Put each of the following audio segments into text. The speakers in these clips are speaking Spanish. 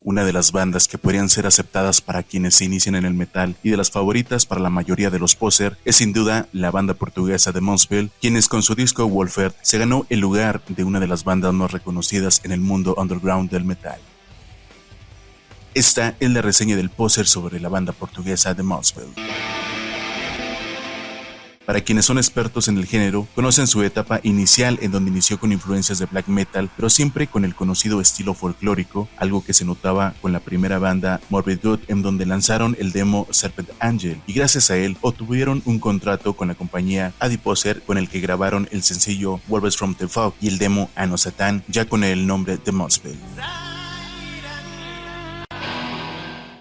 Una de las bandas que podrían ser aceptadas para quienes se inician en el metal y de las favoritas para la mayoría de los poser es sin duda la banda portuguesa de Muspel, quienes con su disco Wolfert se ganó el lugar de una de las bandas más reconocidas en el mundo underground del metal. Esta es la reseña del poser sobre la banda portuguesa de Muspel. Para quienes son expertos en el género, conocen su etapa inicial en donde inició con influencias de black metal, pero siempre con el conocido estilo folclórico, algo que se notaba con la primera banda Morbid Good, en donde lanzaron el demo Serpent Angel, y gracias a él obtuvieron un contrato con la compañía Adiposer, con el que grabaron el sencillo Wolves from the Fog y el demo Ano Satan, ya con el nombre de Muspel.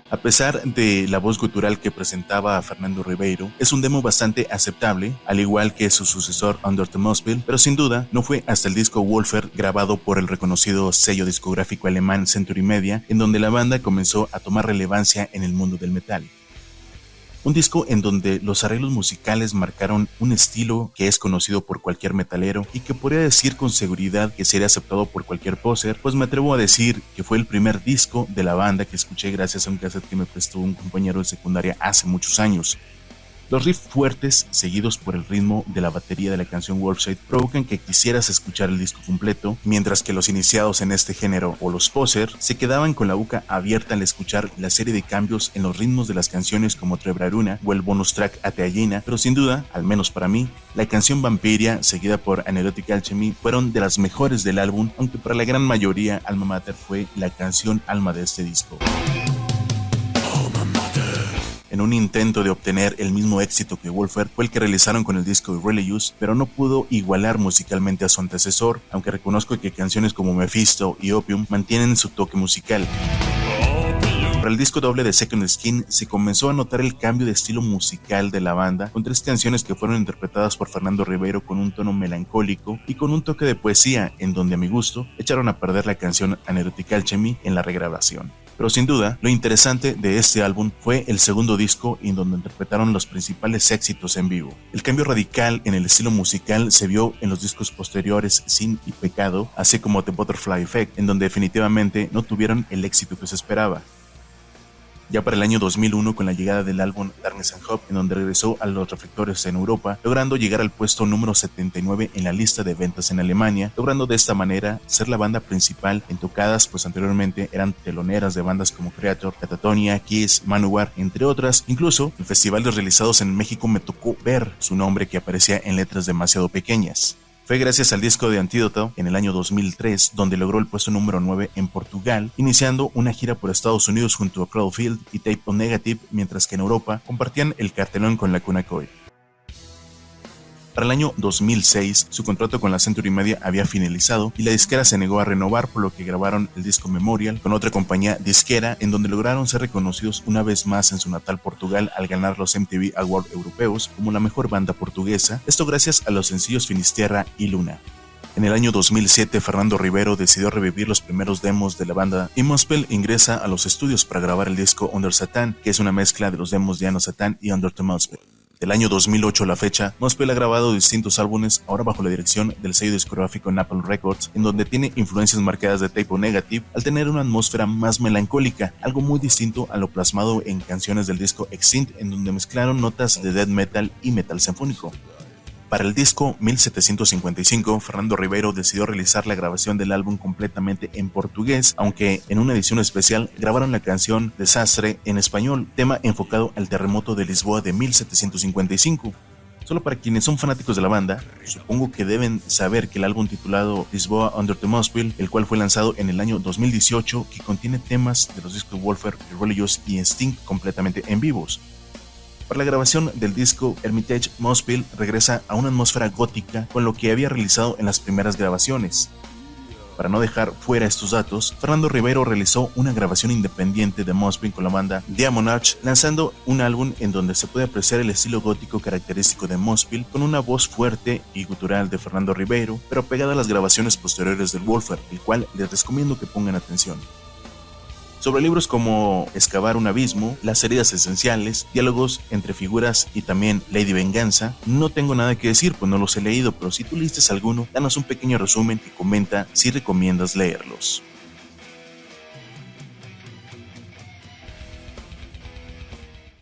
A pesar de la voz gutural que presentaba a Fernando Ribeiro, es un demo bastante aceptable, al igual que su sucesor Under the Muspel, pero sin duda no fue hasta el disco Wolfert, grabado por el reconocido sello discográfico alemán Century Media, en donde la banda comenzó a tomar relevancia en el mundo del metal. Un disco en donde los arreglos musicales marcaron un estilo que es conocido por cualquier metalero y que podría decir con seguridad que sería aceptado por cualquier poser, pues me atrevo a decir que fue el primer disco de la banda que escuché gracias a un cassette que me prestó un compañero de secundaria hace muchos años. Los riffs fuertes, seguidos por el ritmo de la batería de la canción Wolfshade, provocan que quisieras escuchar el disco completo, mientras que los iniciados en este género o los poser se quedaban con la boca abierta al escuchar la serie de cambios en los ritmos de las canciones como Trebraruna o el bonus track Ateallina, pero sin duda, al menos para mí, la canción Vampiria, seguida por Anerotic Alchemy, fueron de las mejores del álbum, aunque para la gran mayoría Alma Mater fue la canción alma de este disco. En un intento de obtener el mismo éxito que Wolfert, fue el que realizaron con el disco Religious, pero no pudo igualar musicalmente a su antecesor, aunque reconozco que canciones como Mephisto y Opium mantienen su toque musical. Para el disco doble de Second Skin se comenzó a notar el cambio de estilo musical de la banda, con 3 canciones que fueron interpretadas por Fernando Ribeiro con un tono melancólico y con un toque de poesía, en donde a mi gusto echaron a perder la canción Anerotic Alchemy en la regrabación. Pero sin duda, lo interesante de este álbum fue el segundo disco en donde interpretaron los principales éxitos en vivo. El cambio radical en el estilo musical se vio en los discos posteriores Sin y Pecado, así como The Butterfly Effect, en donde definitivamente no tuvieron el éxito que se esperaba. Ya para el año 2001, con la llegada del álbum Darkness and Hope, en donde regresó a los reflectores en Europa, logrando llegar al puesto número 79 en la lista de ventas en Alemania, logrando de esta manera ser la banda principal en tocadas, pues anteriormente eran teloneras de bandas como Creator, Catatonia, Kiss, Manowar, entre otras. Incluso en festivales realizados en México me tocó ver su nombre que aparecía en letras demasiado pequeñas. Fue gracias al disco de Antídoto en el año 2003 donde logró el puesto número 9 en Portugal, iniciando una gira por Estados Unidos junto a Cloudfield y Tape O Negative, mientras que en Europa compartían el cartelón con Lacuna Coil. Para el año 2006, su contrato con la Century Media había finalizado y la disquera se negó a renovar, por lo que grabaron el disco Memorial con otra compañía disquera, en donde lograron ser reconocidos una vez más en su natal Portugal al ganar los MTV Awards europeos como la mejor banda portuguesa, esto gracias a los sencillos Finisterra y Luna. En el año 2007, Fernando Ribeiro decidió revivir los primeros demos de la banda y Muspel ingresa a los estudios para grabar el disco Under Satan, que es una mezcla de los demos de Ano Satan y Under the Muspel. Del año 2008 a la fecha, Muspel ha grabado distintos álbumes, ahora bajo la dirección del sello discográfico Napalm Records, en donde tiene influencias marcadas de Tape O Negative al tener una atmósfera más melancólica, algo muy distinto a lo plasmado en canciones del disco Extinct, en donde mezclaron notas de death metal y metal sinfónico. Para el disco 1755, Fernando Ribeiro decidió realizar la grabación del álbum completamente en portugués, aunque en una edición especial grabaron la canción Desastre en español, tema enfocado al terremoto de Lisboa de 1755. Solo para quienes son fanáticos de la banda, supongo que deben saber que el álbum titulado Lisboa Under the Muspel, el cual fue lanzado en el año 2018, que contiene temas de los discos Wolfert, Religious y Extinct completamente en vivos. Para la grabación del disco Hermitage, Muspel regresa a una atmósfera gótica con lo que había realizado en las primeras grabaciones. Para no dejar fuera estos datos, Fernando Ribeiro realizó una grabación independiente de Muspel con la banda Diamond Arch, lanzando un álbum en donde se puede apreciar el estilo gótico característico de Muspel con una voz fuerte y gutural de Fernando Ribeiro, pero pegada a las grabaciones posteriores del Wolfert, el cual les recomiendo que pongan atención. Sobre libros como Excavar un abismo, Las heridas esenciales, Diálogos entre figuras y también Lady Venganza, no tengo nada que decir pues no los he leído, pero si tú leíste alguno, danos un pequeño resumen y comenta si recomiendas leerlos.